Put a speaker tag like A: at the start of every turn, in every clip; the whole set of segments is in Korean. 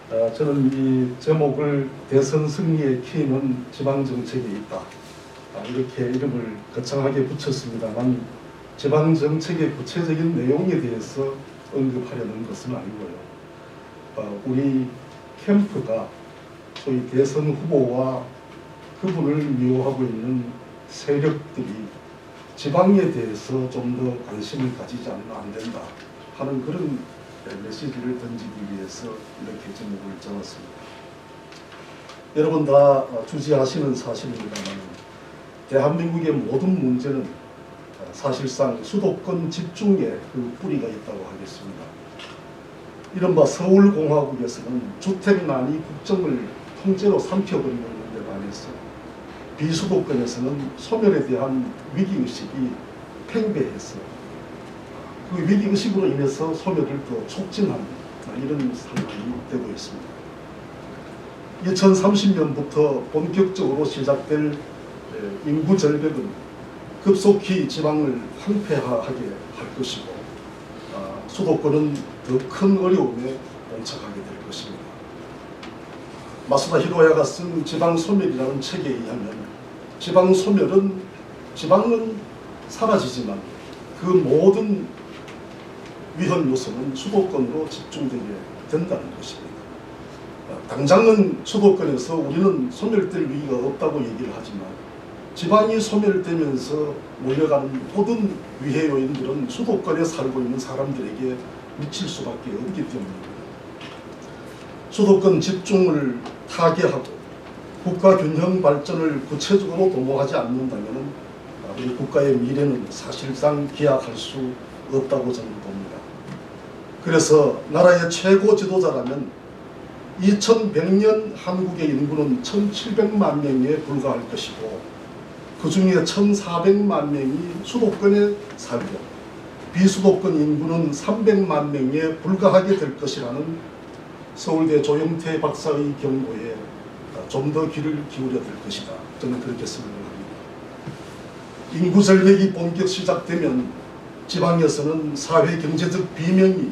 A: 저는 이 제목을 대선 승리의 키는 지방정책에 있다, 이렇게 이름을 거창하게 붙였습니다만 지방정책의 구체적인 내용에 대해서 언급하려는 것은 아니고요. 우리 캠프가 소위 대선 후보와 그분을 미워하고 있는 세력들이 지방에 대해서 좀 더 관심을 가지지 않으면 안 된다 하는 그런 메시지를 던지기 위해서 이렇게 제목을 정했습니다. 여러분 다 주지하시는 사실입니다만 대한민국의 모든 문제는 사실상 수도권 집중에 그 뿌리가 있다고 하겠습니다. 이른바 서울공화국에서는 주택난이 국정을 통째로 삼켜버리는 데 반해서 비수도권에서는 소멸에 대한 위기의식이 팽배해서 그 위기의식으로 인해서 소멸을 더 촉진하는 이런 상황이 되고 있습니다. 2030년부터 본격적으로 시작될 인구 절벽은 급속히 지방을 황폐화하게 할 것이고 수도권은 더 큰 어려움에 봉착하게 될 것입니다. 마사다 히로야가 쓴 지방소멸이라는 책에 의하면 지방은 사라지지만 그 모든 위험 요소는 수도권으로 집중되게 된다는 것입니다. 당장은 수도권에서 우리는 소멸될 위기가 없다고 얘기를 하지만 지방이 소멸되면서 몰려가는 모든 위해 요인들은 수도권에 살고 있는 사람들에게 미칠 수밖에 없기 때문입니다. 수도권 집중을 타개하고 국가 균형 발전을 구체적으로 도모하지 않는다면 우리 국가의 미래는 사실상 기약할 수 없다고 저는 봅니다. 그래서 나라의 최고 지도자라면 2100년 한국의 인구는 1700만 명에 불과할 것이고 그 중에 1400만 명이 수도권에 살고 비수도권 인구는 300만 명에 불과하게 될 것이라는 서울대 조영태 박사의 경고에 좀 더 귀를 기울여야 될 것이다. 저는 그렇게 생각합니다. 인구 절벽이 본격 시작되면 지방에서는 사회 경제적 비명이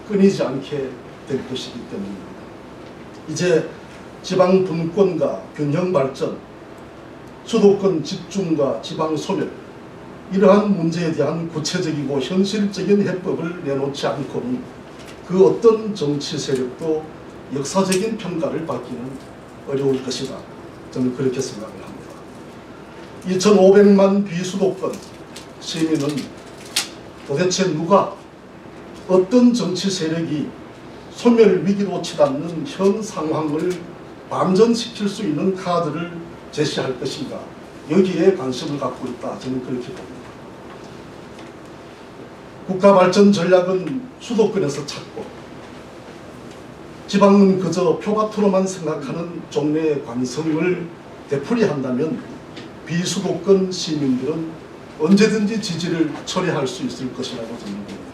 A: 끊이지 않게 될 것이기 때문입니다. 이제 지방 분권과 균형 발전, 수도권 집중과 지방 소멸, 이러한 문제에 대한 구체적이고 현실적인 해법을 내놓지 않고는 그 어떤 정치 세력도 역사적인 평가를 받기는 어려울 것이다. 저는 그렇게 생각을 합니다. 2500만 비수도권 시민은 도대체 누가 어떤 정치 세력이 소멸 위기로 치닫는 현 상황을 반전시킬 수 있는 카드를 제시할 것인가, 여기에 관심을 갖고 있다. 저는 그렇게 봅니다. 국가 발전 전략은 수도권에서 찾고 지방은 그저 표밭으로만 생각하는 종래의 관성을 되풀이한다면 비수도권 시민들은 언제든지 지지를 철회할 수 있을 것이라고 저는 봅니다.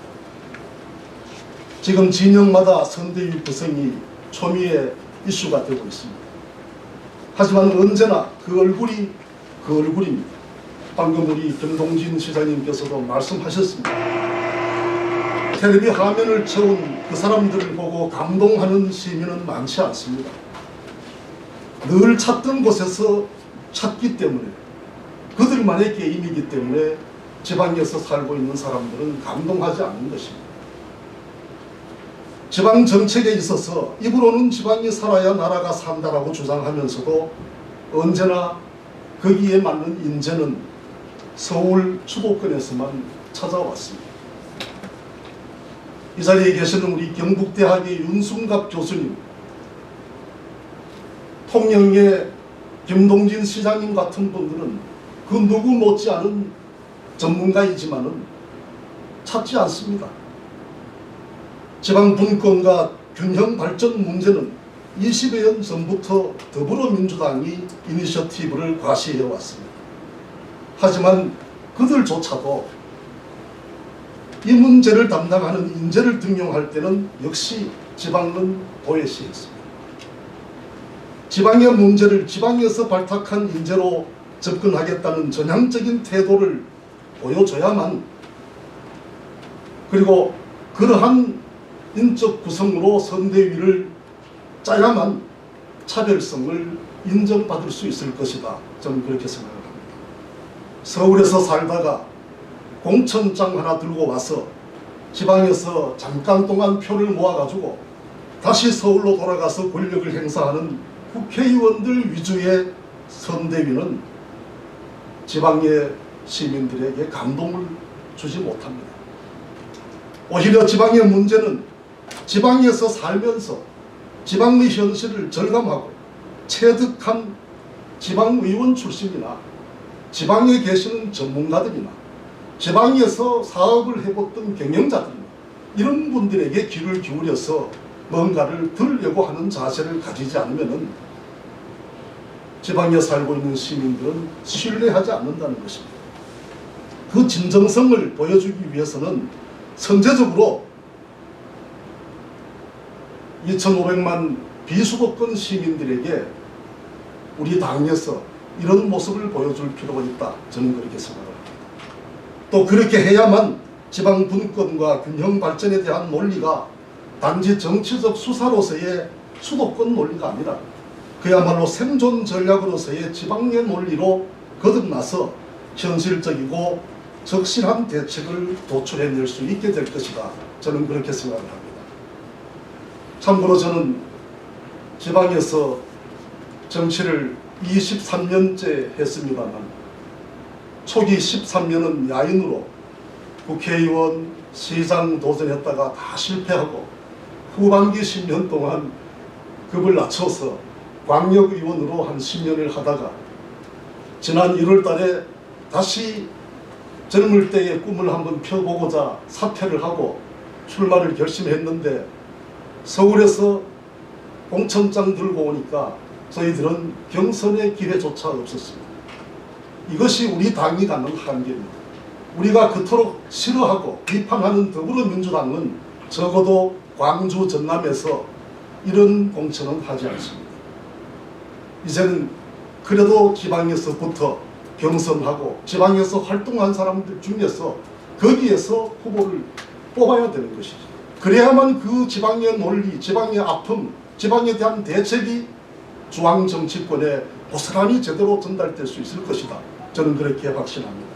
A: 지금 진영마다 선대위 구성이 초미의 이슈가 되고 있습니다. 하지만 언제나 그 얼굴입니다. 방금 우리 김동진 시장님께서도 말씀하셨습니다. 텔레비 화면을 채운 그 사람들을 보고 감동하는 시민은 많지 않습니다. 늘 찾던 곳에서 찾기 때문에, 그들만의 게임이기 때문에 지방에서 살고 있는 사람들은 감동하지 않는 것입니다. 지방 정책에 있어서 입으로는 지방이 살아야 나라가 산다라고 주장하면서도 언제나 거기에 맞는 인재는 서울 수도권에서만 찾아왔습니다. 이 자리에 계시는 우리 경북대학의 윤순갑 교수님, 통영의 김동진 시장님 같은 분들은 그 누구 못지않은 전문가이지만은 찾지 않습니다. 지방 분권과 균형 발전 문제는 20여 년 전부터 더불어민주당이 이니셔티브를 과시해 왔습니다. 하지만 그들조차도 이 문제를 담당하는 인재를 등용할 때는 역시 지방은 도외시했습니다. 지방의 문제를 지방에서 발탁한 인재로 접근하겠다는 전향적인 태도를 보여줘야만, 그리고 그러한 인적 구성으로 선대위를 짜야만 차별성을 인정받을 수 있을 것이다. 저는 그렇게 생각을 합니다. 서울에서 살다가 공천장 하나 들고 와서 지방에서 잠깐 동안 표를 모아가지고 다시 서울로 돌아가서 권력을 행사하는 국회의원들 위주의 선대위는 지방의 시민들에게 감동을 주지 못합니다. 오히려 지방의 문제는 지방에서 살면서 지방의 현실을 절감하고 체득한 지방의원 출신이나 지방에 계시는 전문가들이나 지방에서 사업을 해봤던 경영자들이나 이런 분들에게 귀를 기울여서 뭔가를 들으려고 하는 자세를 가지지 않으면 지방에 살고 있는 시민들은 신뢰하지 않는다는 것입니다. 그 진정성을 보여주기 위해서는 선제적으로 2,500만 비수도권 시민들에게 우리 당에서 이런 모습을 보여줄 필요가 있다. 저는 그렇게 생각을 합니다. 또 그렇게 해야만 지방 분권과 균형 발전에 대한 논리가 단지 정치적 수사로서의 수도권 논리가 아니라 그야말로 생존 전략으로서의 지방의 논리로 거듭나서 현실적이고 적실한 대책을 도출해낼 수 있게 될 것이다. 저는 그렇게 생각을 합니다. 참고로 저는 지방에서 정치를 23년째 했습니다만 초기 13년은 야인으로 국회의원, 시장 도전했다가 다 실패하고 후반기 10년 동안 급을 낮춰서 광역의원으로 한 10년을 하다가 지난 1월 달에 다시 젊을 때의 꿈을 한번 펴보고자 사퇴를 하고 출마를 결심했는데 서울에서 공천장 들고 오니까 저희들은 경선의 기회조차 없었습니다. 이것이 우리 당이 갖는 한계입니다. 우리가 그토록 싫어하고 비판하는 더불어민주당은 적어도 광주, 전남에서 이런 공천은 하지 않습니다. 이제는 그래도 지방에서부터 경선하고 지방에서 활동한 사람들 중에서 거기에서 후보를 뽑아야 되는 것이죠. 그래야만 그 지방의 논리, 지방의 아픔, 지방에 대한 대책이 중앙정치권에 고스란히 제대로 전달될 수 있을 것이다. 저는 그렇게 확신합니다.